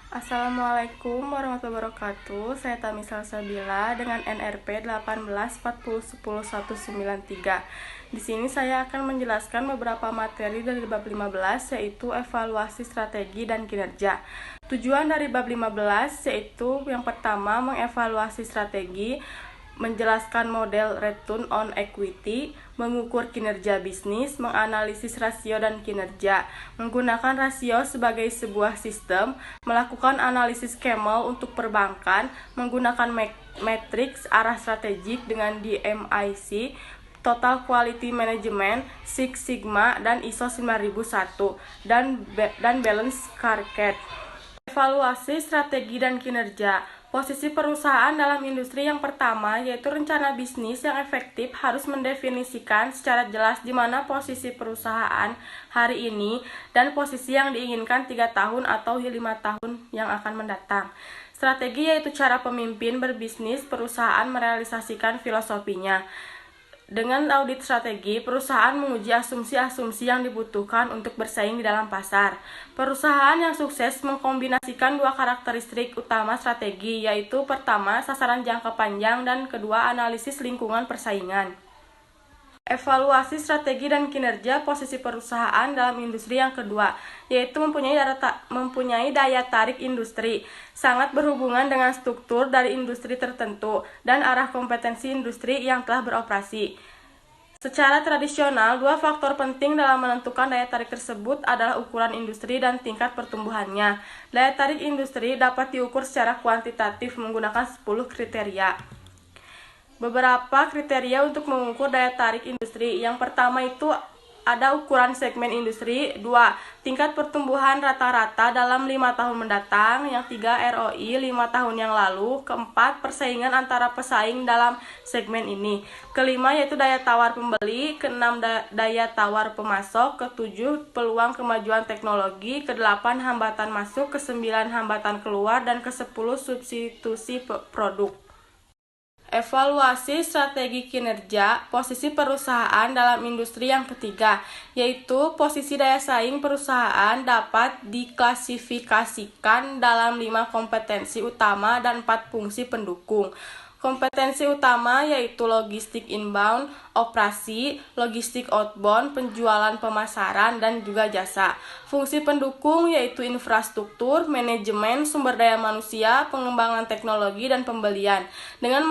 Assalamualaikum warahmatullahi wabarakatuh. Saya Tami Salsabila dengan NRP 1840101193. Di sini saya akan menjelaskan beberapa materi dari bab 15 yaitu evaluasi strategi dan kinerja. Tujuan dari bab 15 yaitu yang pertama mengevaluasi strategi, menjelaskan model return on equity, mengukur kinerja bisnis, menganalisis rasio dan kinerja, menggunakan rasio sebagai sebuah sistem, melakukan analisis Camel untuk perbankan, menggunakan matriks arah strategik dengan DMIC, Total Quality Management, Six Sigma, dan ISO 9001, dan Balance Scorecard. Evaluasi strategi dan kinerja. Posisi perusahaan dalam industri yang pertama yaitu rencana bisnis yang efektif harus mendefinisikan secara jelas di mana posisi perusahaan hari ini dan posisi yang diinginkan 3 tahun atau 5 tahun yang akan mendatang. Strategi yaitu cara pemimpin berbisnis perusahaan merealisasikan filosofinya. Dengan audit strategi, perusahaan menguji asumsi-asumsi yang dibutuhkan untuk bersaing di dalam pasar. Perusahaan yang sukses mengkombinasikan dua karakteristik utama strategi, yaitu pertama, sasaran jangka panjang, dan kedua, analisis lingkungan persaingan. Evaluasi strategi dan kinerja posisi perusahaan dalam industri yang kedua, yaitu mempunyai daya tarik industri, sangat berhubungan dengan struktur dari industri tertentu dan arah kompetensi industri yang telah beroperasi. Secara tradisional, dua faktor penting dalam menentukan daya tarik tersebut adalah ukuran industri dan tingkat pertumbuhannya. Daya tarik industri dapat diukur secara kuantitatif menggunakan 10 kriteria. Beberapa kriteria untuk mengukur daya tarik industri. Yang pertama itu ada ukuran segmen industri. 2. Tingkat pertumbuhan rata-rata dalam 5 tahun mendatang. Yang 3. ROI 5 tahun yang lalu. Keempat, persaingan antara pesaing dalam segmen ini. Kelima yaitu daya tawar pembeli. Keenam, daya tawar pemasok. Ketujuh, peluang kemajuan teknologi. Kedelapan, hambatan masuk. Kesembilan, hambatan keluar. Dan kesepuluh, substitusi produk. Evaluasi strategi kinerja posisi perusahaan dalam industri yang ketiga, yaitu posisi daya saing perusahaan dapat diklasifikasikan dalam 5 kompetensi utama dan 4 fungsi pendukung. Kompetensi utama yaitu logistik inbound, operasi, logistik outbound, penjualan pemasaran, dan juga jasa. Fungsi pendukung yaitu infrastruktur, manajemen, sumber daya manusia, pengembangan teknologi, dan pembelian. Dengan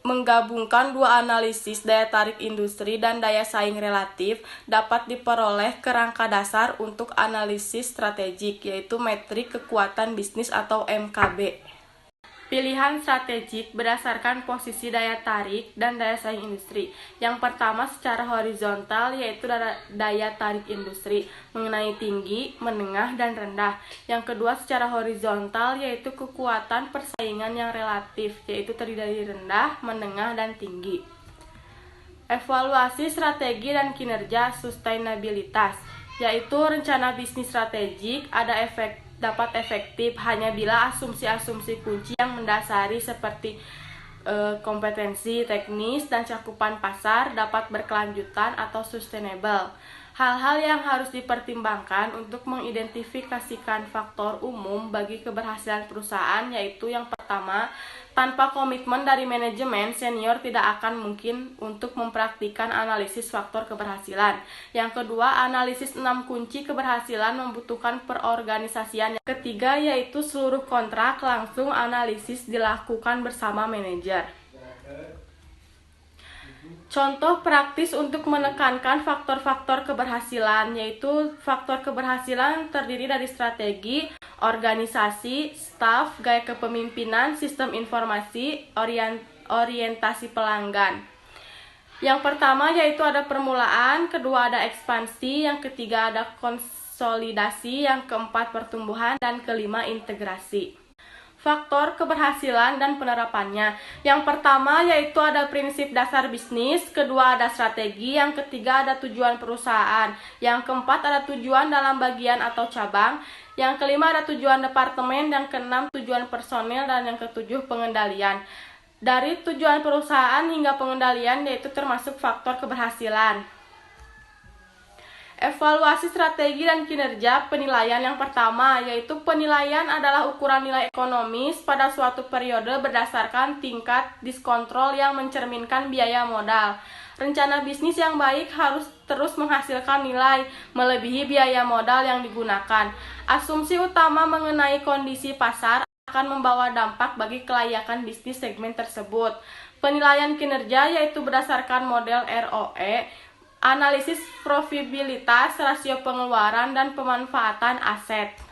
menggabungkan dua analisis daya tarik industri dan daya saing relatif, dapat diperoleh kerangka dasar untuk analisis strategik, yaitu metrik kekuatan bisnis atau MKB. Pilihan strategik berdasarkan posisi daya tarik dan daya saing industri. Yang pertama secara horizontal yaitu daya tarik industri mengenai tinggi, menengah, dan rendah. Yang kedua secara horizontal yaitu kekuatan persaingan yang relatif yaitu terdiri dari rendah, menengah, dan tinggi. Evaluasi strategi dan kinerja sustainabilitas yaitu rencana bisnis strategik dapat efektif hanya bila asumsi-asumsi kunci yang mendasari seperti kompetensi teknis dan cakupan pasar dapat berkelanjutan atau sustainable. Hal-hal yang harus dipertimbangkan untuk mengidentifikasikan faktor umum bagi keberhasilan perusahaan yaitu yang pertama, tanpa komitmen dari manajemen, senior tidak akan mungkin untuk mempraktikkan analisis faktor keberhasilan. Yang kedua, analisis 6 kunci keberhasilan membutuhkan perorganisasian. Yang ketiga, yaitu seluruh kontrak langsung analisis dilakukan bersama manajer. Contoh praktis untuk menekankan faktor-faktor keberhasilan, yaitu faktor keberhasilan terdiri dari strategi, organisasi, staf, gaya kepemimpinan, sistem informasi, orientasi pelanggan. Yang pertama yaitu ada permulaan, kedua ada ekspansi, yang ketiga ada konsolidasi, yang keempat pertumbuhan, dan kelima integrasi. Faktor keberhasilan dan penerapannya. Yang pertama yaitu ada prinsip dasar bisnis, kedua ada strategi, yang ketiga ada tujuan perusahaan, yang keempat ada tujuan dalam bagian atau cabang, yang kelima ada tujuan departemen, yang keenam tujuan personel, dan yang ketujuh pengendalian. Dari tujuan perusahaan hingga pengendalian yaitu termasuk faktor keberhasilan. Evaluasi strategi dan kinerja penilaian yang pertama, yaitu penilaian adalah ukuran nilai ekonomis pada suatu periode berdasarkan tingkat diskontrol yang mencerminkan biaya modal. Rencana bisnis yang baik harus terus menghasilkan nilai melebihi biaya modal yang digunakan. Asumsi utama mengenai kondisi pasar akan membawa dampak bagi kelayakan bisnis segmen tersebut. Penilaian kinerja yaitu berdasarkan model ROE, analisis profitabilitas, rasio pengeluaran, dan pemanfaatan aset.